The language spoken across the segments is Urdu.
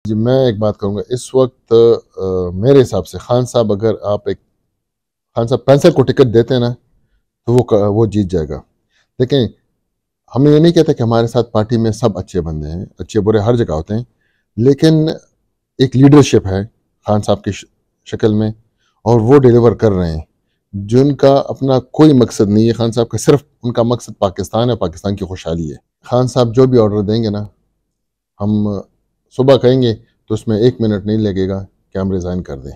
جی میں ایک بات کروں گا اس وقت میرے حساب سے خان صاحب خان صاحب پینسل کو ٹکٹ دیتے ہیں نا تو وہ جیت جائے گا. دیکھیں ہم یہ نہیں کہتے کہ ہمارے ساتھ پارٹی میں سب اچھے بندے ہیں، اچھے برے ہر جگہ ہوتے ہیں، لیکن ایک لیڈرشپ ہے خان صاحب کی شکل میں اور وہ ڈیلیور کر رہے ہیں. جن کا اپنا کوئی مقصد نہیں ہے خان صاحب کا، صرف ان کا مقصد پاکستان ہے، پاکستان کی خوشحالی ہے. خان صاحب جو بھی آرڈر دیں گے نا، ہم صبح کہیں گے تو اس میں 1 منٹ نہیں لگے گا کہ ہم ریزائن کر دیں.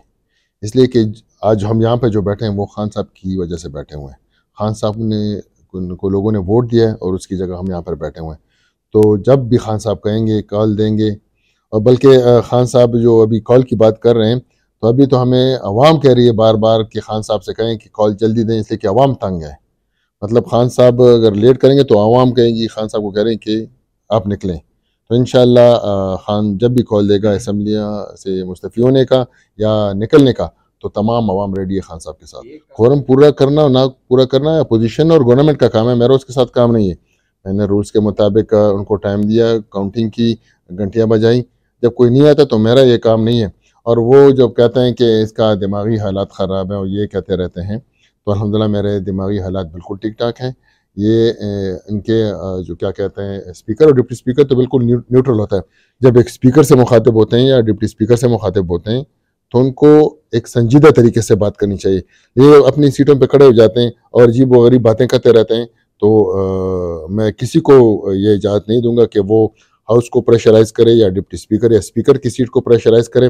اس لیے کہ آج ہم یہاں پہ جو بیٹھے ہیں وہ خان صاحب کی وجہ سے بیٹھے ہوئے ہیں. خان صاحب کو لوگوں نے ووٹ دیا ہے اور اس کی جگہ ہم یہاں پر بیٹھے ہوئے ہیں. تو جب بھی خان صاحب کہیں گے کال دیں گے، اور بلکہ خان صاحب جو ابھی کال کی بات کر رہے ہیں تو ابھی تو ہمیں عوام کہہ رہی ہے بار بار کہ خان صاحب سے کہیں کہ کال جلدی دیں، اس لیے کہ عوام تنگ ہے. مطلب خان صاحب اگر لیٹ کریں گے تو عوام کہیں گی خان صاحب کو کہہ رہے ہیں کہ آپ نکلیں. تو انشاءاللہ خان جب بھی کال دے گا اسمبلیاں سے مستعفی ہونے کا یا نکلنے کا تو تمام عوام ریڈی ہے خان صاحب کے ساتھ. فورم پورا کرنا نہ پورا کرنا اپوزیشن اور گورنمنٹ کا کام ہے، میرا اس کے ساتھ کام نہیں ہے. میں نے رولز کے مطابق ان کو ٹائم دیا، کاؤنٹنگ کی، گھنٹیاں بجائیں. جب کوئی نہیں آتا تو میرا یہ کام نہیں ہے. اور وہ جب کہتے ہیں کہ اس کا دماغی حالات خراب ہیں اور یہ کہتے رہتے ہیں، تو الحمدللہ میرے دماغی حالات بالکل ٹھیک ٹھاک ہیں. یہ ان کے جو کیا کہتے ہیں اسپیکر اور ڈپٹی اسپیکر تو بالکل نیوٹرل ہوتا ہے. جب ایک اسپیکر سے مخاطب ہوتے ہیں یا ڈپٹی اسپیکر سے مخاطب ہوتے ہیں تو ان کو ایک سنجیدہ طریقے سے بات کرنی چاہیے. یہ اپنی سیٹوں پہ کھڑے ہو جاتے ہیں اور عجیب و غریب باتیں کرتے رہتے ہیں. تو میں کسی کو یہ اجازت نہیں دوں گا کہ وہ ہاؤس کو پریشرائز کرے یا ڈپٹی اسپیکر یا اسپیکر کی سیٹ کو پریشرائز کرے.